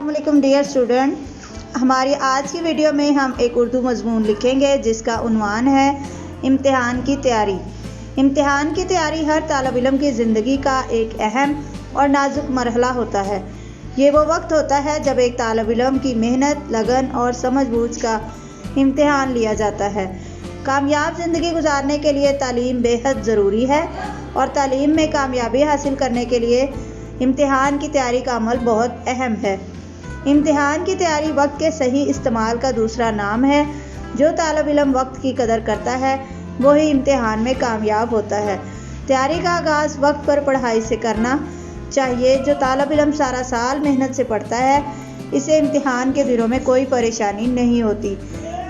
अस्सलामुअलैकुम dear student, हमारी आज की वीडियो में हम एक उर्दू मजमून लिखेंगे जिसका उन्वान है इम्तिहान की तैयारी। इम्तिहान की तैयारी हर तालिब इल्म की ज़िंदगी का एक अहम और नाजुक मरहला होता है। ये वो वक्त होता है जब एक तालिब इल्म की मेहनत, लगन और समझ बूझ का इम्तिहान लिया जाता है। कामयाब ज़िंदगी गुजारने के लिए तालीम बेहद ज़रूरी है और तालीम में कामयाबी हासिल करने के लिए इम्तिहान की तैयारी का अमल बहुत अहम है। इम्तिहान की तैयारी वक्त के सही इस्तेमाल का दूसरा नाम है। जो तालिब इल्म वक्त की कदर करता है वही इम्तिहान में कामयाब होता है। तैयारी का आगाज़ वक्त पर पढ़ाई से करना चाहिए। जो तालिब इल्म सारा साल मेहनत से पढ़ता है इसे इम्तिहान के दिनों में कोई परेशानी नहीं होती,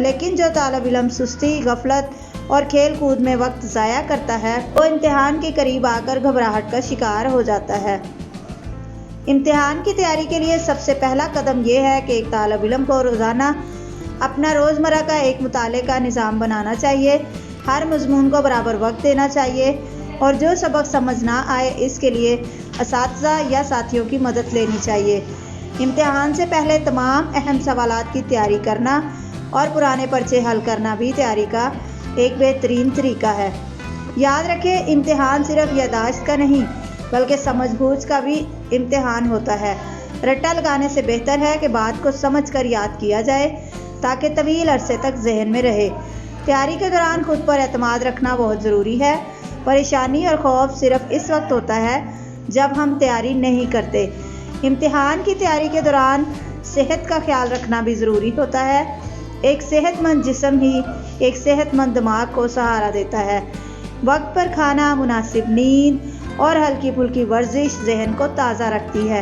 लेकिन जो तालिब इल्म सुस्ती, गफलत और खेल कूद में वक्त ज़ाया करता है वो इम्तिहान के करीब आकर घबराहट का शिकार हो जाता है। इम्तिहान की तैयारी के लिए सबसे पहला कदम ये है कि एक तालिब इल्म को रोज़ाना अपना रोज़मर्रा का एक मुताले का निज़ाम बनाना चाहिए। हर मज़मून को बराबर वक्त देना चाहिए और जो सबक समझ ना आए इसके लिए असातिज़ा या साथियों की मदद लेनी चाहिए। इम्तिहान से पहले तमाम अहम सवालात की तैयारी करना और पुराने पर्चे हल करना भी तैयारी का एक बेहतरीन तरीका है। याद रखें, इम्तिहान सिर्फ याददाश्त का नहीं बल्कि समझ बूझ का भी इम्तिहान होता है। रट्टा लगाने से बेहतर है कि बात को समझ कर याद किया जाए ताकि तवील अरसे तक जहन में रहे। तैयारी के दौरान खुद पर एतमाद रखना बहुत ज़रूरी है। परेशानी और खौफ सिर्फ इस वक्त होता है जब हम तैयारी नहीं करते। इम्तिहान की तैयारी के दौरान सेहत का ख्याल रखना भी ज़रूरी होता है। एक सेहतमंद जिस्म ही एक सेहतमंद दिमाग को सहारा देता है। वक्त पर खाना, मुनासिब नींद और हल्की फुल्की वर्जिश जहन को ताज़ा रखती है।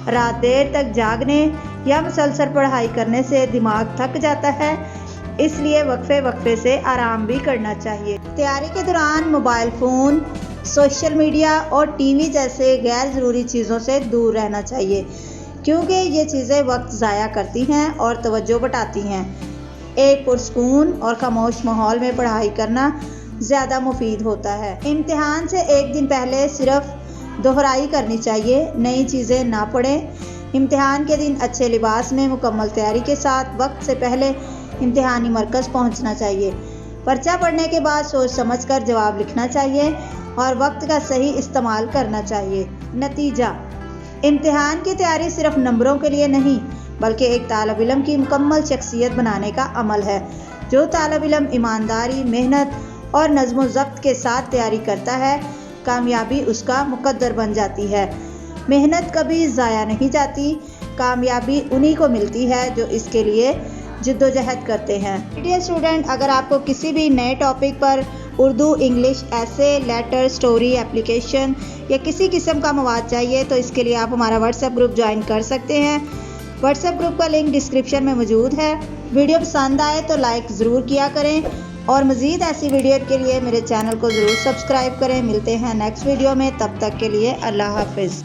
रात देर तक जागने या मुसलसल पढ़ाई करने से दिमाग थक जाता है, इसलिए वक्फे से आराम भी करना चाहिए। तैयारी के दौरान मोबाइल फ़ोन, सोशल मीडिया और टीवी जैसे गैर ज़रूरी चीज़ों से दूर रहना चाहिए क्योंकि ये चीज़ें वक्त ज़ाया करती हैं और तवज्जो बटाती हैं। एक पुरसकून और खामोश माहौल में पढ़ाई करना ज़्यादा मुफीद होता है। इम्तिहान से एक दिन पहले सिर्फ दोहराई करनी चाहिए, नई चीज़ें ना पढ़ें। इम्तिहान के दिन अच्छे लिबास में मुकम्मल तैयारी के साथ वक्त से पहले इम्तिहानी मरकज़ पहुंचना चाहिए। पर्चा पढ़ने के बाद सोच समझ कर जवाब लिखना चाहिए और वक्त का सही इस्तेमाल करना चाहिए। नतीजा: इम्तिहान की तैयारी सिर्फ नंबरों के लिए नहीं बल्कि एक तालिब इल्म की मुकम्मल शख्सियत बनाने का अमल है। जो तालिब इल्म ईमानदारी, मेहनत और नज़्म व ज़ब्त के साथ तैयारी करता है कामयाबी उसका मुकद्दर बन जाती है। मेहनत कभी ज़ाया नहीं जाती, कामयाबी उन्हीं को मिलती है जो इसके लिए जिद्दोजहद करते हैं। डियर स्टूडेंट, अगर आपको किसी भी नए टॉपिक पर उर्दू, इंग्लिश, ऐसे, लेटर, स्टोरी, एप्लीकेशन या किसी किस्म का मवाद चाहिए तो इसके लिए आप हमारा व्हाट्सएप ग्रुप ज्वाइन कर सकते हैं। व्हाट्सएप ग्रुप का लिंक डिस्क्रिप्शन में मौजूद है। वीडियो पसंद आए तो लाइक ज़रूर किया करें और मज़ीद ऐसी वीडियो के लिए मेरे चैनल को ज़रूर सब्सक्राइब करें। मिलते हैं नेक्स्ट वीडियो में, तब तक के लिए अल्लाह हाफ़िज़।